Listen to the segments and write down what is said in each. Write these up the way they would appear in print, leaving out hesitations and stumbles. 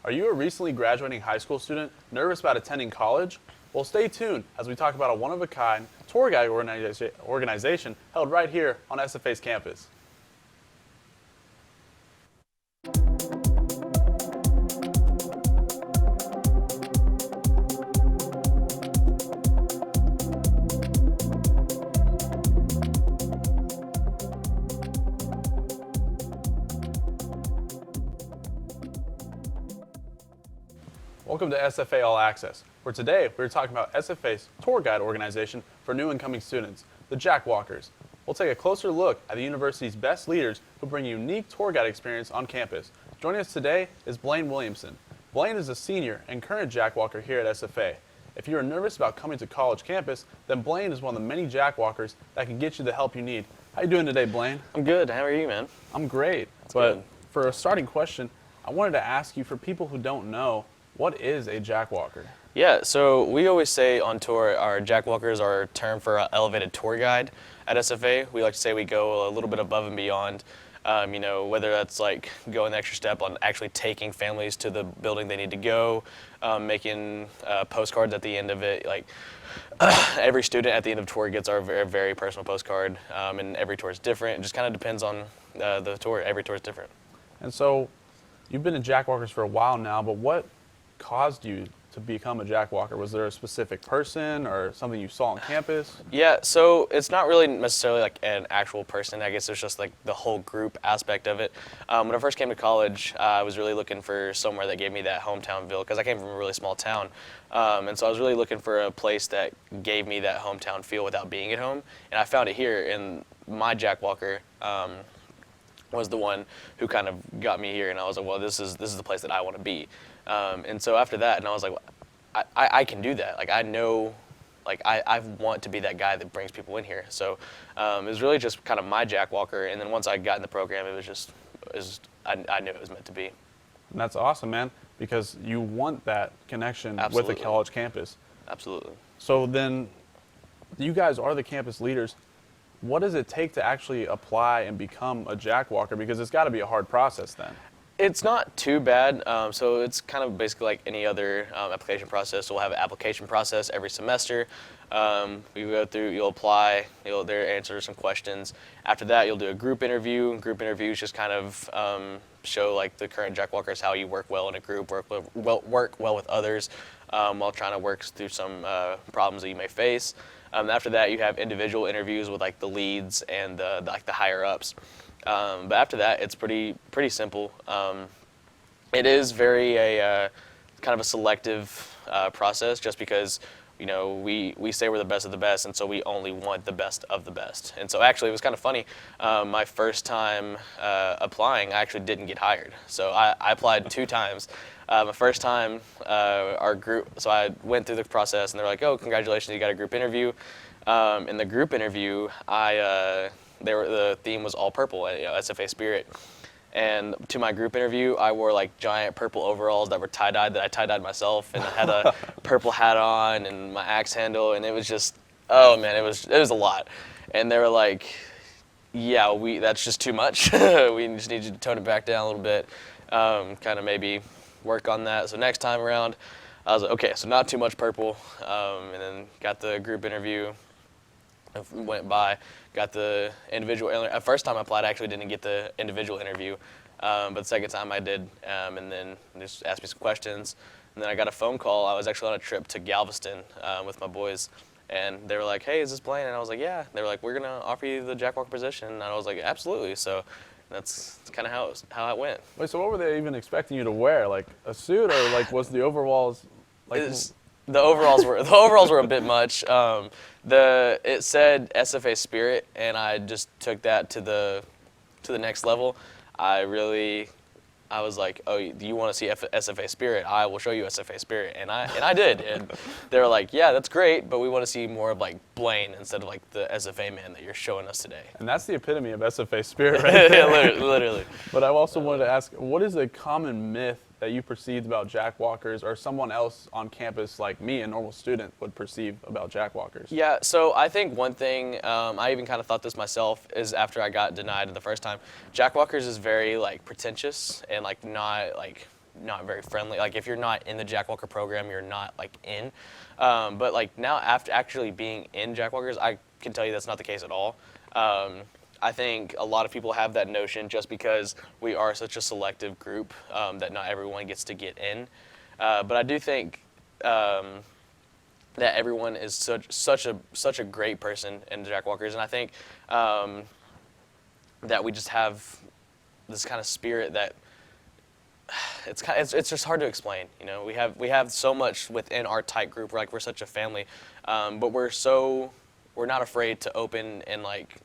Are you a recently graduating high school student nervous about attending college? Well, stay tuned as we talk about a one-of-a-kind tour guide organization held right here on SFA's campus. Welcome to SFA All Access, where today we're talking about SFA's tour guide organization for new incoming students, the Jack Walkers. We'll take a closer look at the university's best leaders who bring a unique tour guide experience on campus. Joining us today is Blaine Williamson. Blaine is a senior and current Jack Walker here at SFA. If you are nervous about coming to college campus, then Blaine is one of the many Jack Walkers that can get you the help you need. How you doing today, Blaine? I'm good. How are you, man? I'm great. That's but good. For a starting question, I wanted to ask you, for people who don't know, what is a Jack Walker? Yeah, so we always say on tour, our Jack Walkers are a term for an elevated tour guide at SFA. We like to say we go a little bit above and beyond, whether that's like going the extra step on actually taking families to the building they need to go, making postcards at the end of it. Like every student at the end of the tour gets our very, very personal postcard, and every tour is different. It just kind of depends on the tour. Every tour is different. And so you've been a Jack Walkers for a while now, but what caused you to become a Jack Walker? Was there a specific person or something you saw on campus? Yeah, so it's not really necessarily like an actual person. I guess it's just like the whole group aspect of it. When I first came to college, I was really looking for somewhere that gave me that hometown feel, because I came from a really small town. And so I was really looking for a place that gave me that hometown feel without being at home. And I found it here, in my Jack Walker was the one who kind of got me here. And I was like, well, this is the place that I want to be. And so after that, and I was like, well, I can do that. Like, I know, like, I want to be that guy that brings people in here. So it was really just kind of my Jack Walker. And then once I got in the program, I knew it was meant to be. And that's awesome, man, because you want that connection Absolutely. with the college campus. Absolutely. So then you guys are the campus leaders. What does it take to actually apply and become a Jack Walker? Because it's got to be a hard process then. It's not too bad. So it's kind of basically like any other application process. We'll have an application process every semester. You go through, you'll apply, you'll answer some questions. After that, you'll do a group interview. Group interviews just kind of show like the current Jack Walkers how you work well in a group, work well with others, while trying to work through some problems that you may face. After that, you have individual interviews with like the leads and the higher ups. But after that, it's pretty simple. It is very kind of a selective process, just because we say we're the best of the best, and so we only want the best of the best. And so actually, it was kind of funny. My first time applying, I actually didn't get hired. So I applied 2 times. My first time, our group, so I went through the process, and they're like, "Oh, congratulations, you got a group interview." In the group interview, the theme was all purple, SFA Spirit. And to my group interview, I wore like giant purple overalls that were tie-dyed, that I tie-dyed myself, and I had a purple hat on and my axe handle, and it was just, oh man, it was a lot. And they were like, yeah, that's just too much. We just need you to tone it back down a little bit, kind of maybe work on that. So next time around, I was like, okay, so not too much purple, and then got the group interview. Went by, got the individual. First time I applied, I actually didn't get the individual interview, but the second time I did, and then just asked me some questions. And then I got a phone call. I was actually on a trip to Galveston with my boys, and they were like, "Hey, is this Blaine?" And I was like, "Yeah." They were like, "We're gonna offer you the Jack Walker position," and I was like, "Absolutely." So that's kind of how it went. Wait, so what were they even expecting you to wear? Like a suit, or like was the overalls like? The overalls were a bit much. It said SFA Spirit, and I just took that to the next level. I was like, "Oh, do you want to see SFA Spirit? I will show you SFA Spirit," and I did. And they were like, "Yeah, that's great, but we want to see more of like Blaine instead of like the SFA man that you're showing us today." And that's the epitome of SFA Spirit, right there. Yeah, literally. But I also wanted to ask, what is a common myth that you perceived about Jack Walkers, or someone else on campus like me, a normal student, would perceive about Jack Walkers? Yeah, so I think one thing, I even kind of thought this myself, is after I got denied the first time, Jack Walkers is very like pretentious and like not like not very friendly. Like if you're not in the Jack Walker program, you're not like in. But like now after actually being in Jack Walkers, I can tell you that's not the case at all. I think a lot of people have that notion just because we are such a selective group that not everyone gets to get in. But I do think that everyone is such a great person in the Jack Walkers, and I think that we just have this kind of spirit that it's just hard to explain. You know, we have so much within our tight group. We're such a family, but we're not afraid to open and like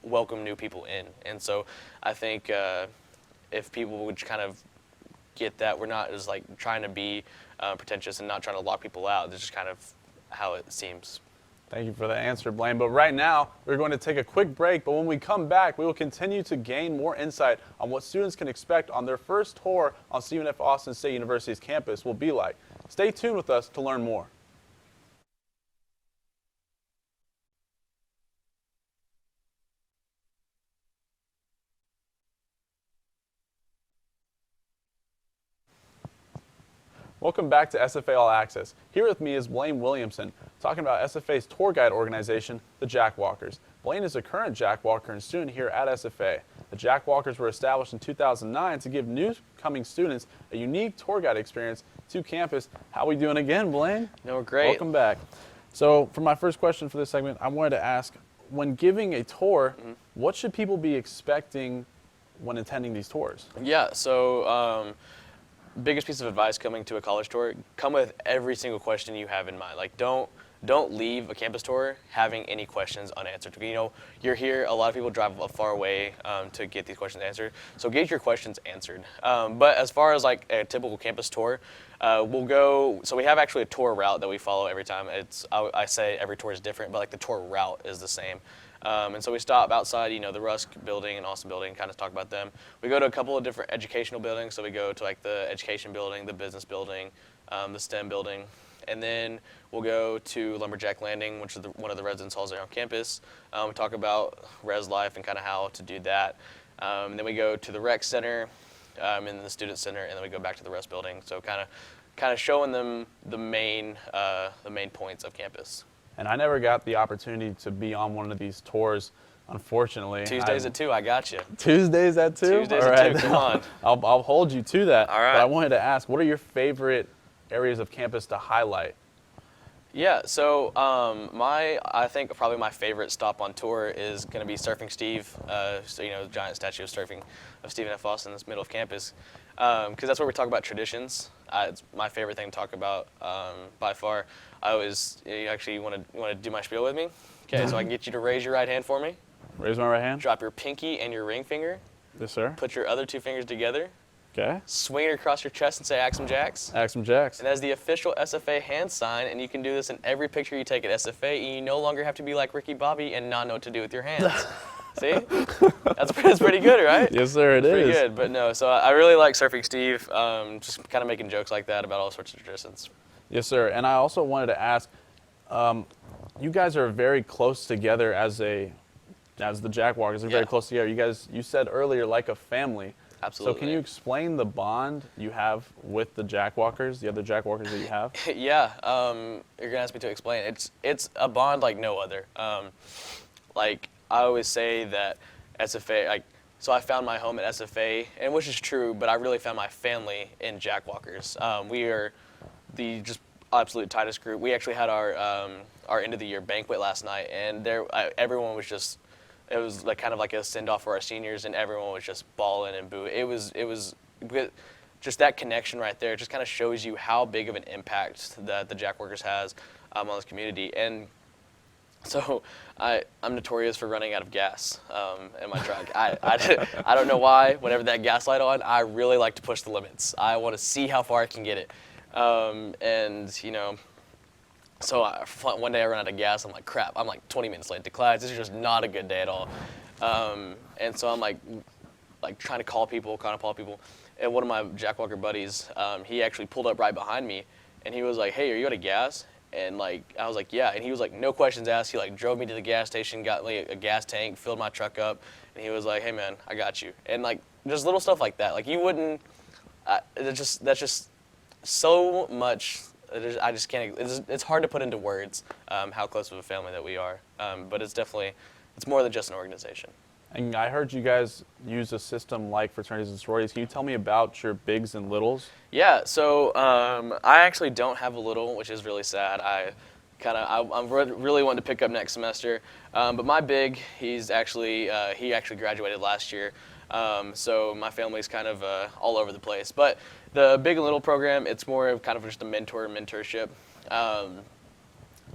welcome new people in. And so I think if people would kind of get that we're not as like trying to be pretentious and not trying to lock people out. That's just kind of how it seems. Thank you for that answer, Blaine. But right now, we're going to take a quick break. But when we come back, we will continue to gain more insight on what students can expect on their first tour on Stephen F. Austin State University's campus will be like. Stay tuned with us to learn more. Welcome back to SFA All Access. Here with me is Blaine Williamson, talking about SFA's tour guide organization, the Jack Walkers. Blaine is a current Jack Walker and student here at SFA. The Jack Walkers were established in 2009 to give new-coming students a unique tour guide experience to campus. How we doing again, Blaine? No, we're great. Welcome back. So for my first question for this segment, I wanted to ask, when giving a tour, what should people be expecting when attending these tours? Yeah, so biggest piece of advice coming to a college tour, come with every single question you have in mind. Like don't leave a campus tour having any questions unanswered. You know, you're here, a lot of people drive a far away to get these questions answered, so get your questions answered. But as far as like a typical campus tour, we'll go, so we have actually a tour route that we follow every time. I say every tour is different, but like the tour route is the same. And so we stop outside, you know, the Rusk building and Austin building, kind of talk about them. We go to a couple of different educational buildings. So we go to like the education building, the business building, the STEM building. And then we'll go to Lumberjack Landing, which is one of the residence halls there on campus. We talk about res life and kind of how to do that. And then we go to the rec center and the student center, and then we go back to the Rusk building. So kind of showing them the main points of campus. And I never got the opportunity to be on one of these tours, unfortunately. Tuesdays at 2, I got you. Tuesdays at 2? Tuesdays at 2, come on. I'll hold you to that. All right. But I wanted to ask, what are your favorite areas of campus to highlight? Yeah, so I think probably my favorite stop on tour is going to be Surfing Steve, so, you know, the giant statue of Stephen F. Austin in the middle of campus, because that's where we talk about traditions. It's my favorite thing to talk about by far. You actually want to do my spiel with me? Okay, so I can get you to raise your right hand for me. Raise my right hand. Drop your pinky and your ring finger. Yes, sir. Put your other two fingers together. Okay. Swing it across your chest and say Axum Jacks. Axum Jacks. And that's the official SFA hand sign, and you can do this in every picture you take at SFA, and you no longer have to be like Ricky Bobby and not know what to do with your hands. See? That's pretty good, right? Yes, sir, it is. Pretty good, but no, so I really like Surfing Steve, just kind of making jokes like that about all sorts of traditions. Yes, sir. And I also wanted to ask, you guys are very close together as the Jack Walkers are very close together. You said earlier, like a family. Absolutely. So can you explain the bond you have with the Jack Walkers, the other Jack Walkers that you have? Yeah, you're gonna ask me to explain. It's a bond like no other. Like I always say that SFA, so I found my home at SFA, and which is true, but I really found my family in Jack Walkers. We are the just absolute tightest group. We actually had our end of the year banquet last night, and everyone was just. It was like kind of like a send-off for our seniors, and everyone was just bawling and booing. It was just that connection right there. It just kind of shows you how big of an impact that the Jack Workers has on this community. And so I'm notorious for running out of gas in my truck. I don't know why. Whenever that gas light on, I really like to push the limits. I want to see how far I can get it. And you know. So one day I ran out of gas. I'm like, crap, I'm like 20 minutes late to class. This is just not a good day at all. And so I'm like trying to call people. And one of my Jack Walker buddies, he actually pulled up right behind me, and he was like, hey, are you out of gas? And like, I was like, yeah. And he was like, no questions asked. He like drove me to the gas station, got me a gas tank, filled my truck up, and he was like, hey man, I got you. And like, just little stuff like that. Like you wouldn't, that's just so much. I just can't. It's hard to put into words how close of a family that we are. But it's more than just an organization. And I heard you guys use a system like fraternities and sororities. Can you tell me about your bigs and littles? Yeah. So I actually don't have a little, which is really sad. I'm really wanting to pick up next semester. But my big, he actually graduated last year. So my family's kind of all over the place. But the big and little program, it's more of kind of just a mentorship. And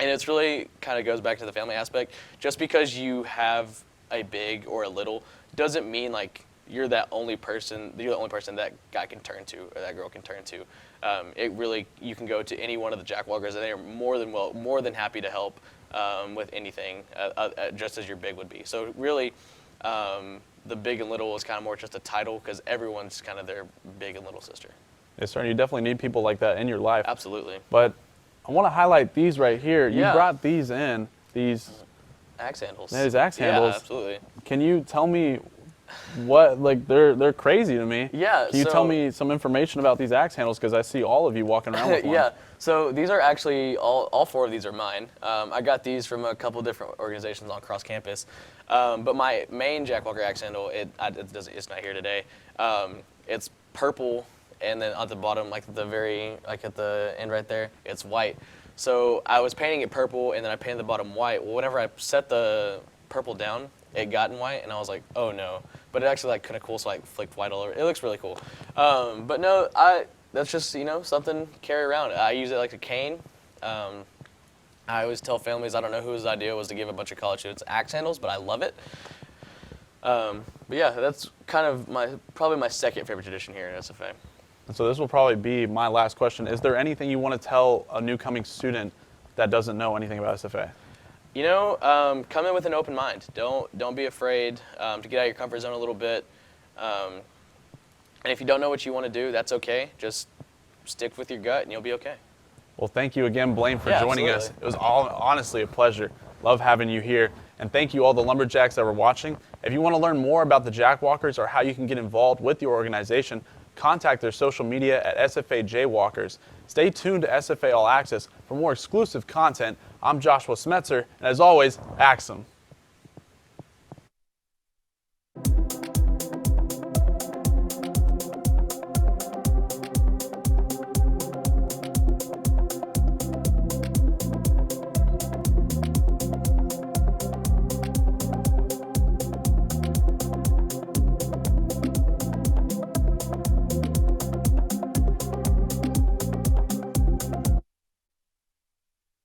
it's really kind of goes back to the family aspect. Just because you have a big or a little doesn't mean like you're the only person that guy can turn to or that girl can turn to. You can go to any one of the Jack Walkers and they are more than happy to help with anything, just as your big would be. So really, the big and little is kind of more just a title because everyone's kind of their big and little sister. Yes, sir. You definitely need people like that in your life. Absolutely. But I want to highlight these right here. You Yeah. brought these in, these Axe handles. these axe handles. Yeah, absolutely. Can you tell me what, like, they're crazy to me. Yeah. Can you tell me some information about these axe handles? Because I see all of you walking around with one. Yeah. So these are actually, all four of these are mine. I got these from a couple different organizations on across campus. But my main Jack Walker axe handle, it's not here today. It's purple, and then at the bottom, like at the end right there, it's white. So I was painting it purple, and then I painted the bottom white. Well, whenever I set the purple down, it got in white, and I was like, oh no. But it actually like kind of cool, so I flicked white all over. It looks really cool. But no, that's just something to carry around. I use it like a cane. I always tell families, I don't know whose idea was to give a bunch of college students axe handles, but I love it. But yeah, that's kind of probably my second favorite tradition here at SFA. And so this will probably be my last question. Is there anything you want to tell a new coming student that doesn't know anything about SFA? Come in with an open mind. Don't be afraid to get out of your comfort zone a little bit. And if you don't know what you want to do, that's okay. Just stick with your gut and you'll be okay. Well, thank you again, Blaine, for Yeah, joining absolutely. us. It was honestly a pleasure. Love having you here. And thank you all the lumberjacks that were watching. If you want to learn more about the Jack Walkers or how you can get involved with your organization, contact their social media at SFA Jaywalkers. Stay tuned to SFA All Access for more exclusive content. I'm Joshua Smetzer, and as always, axe 'em.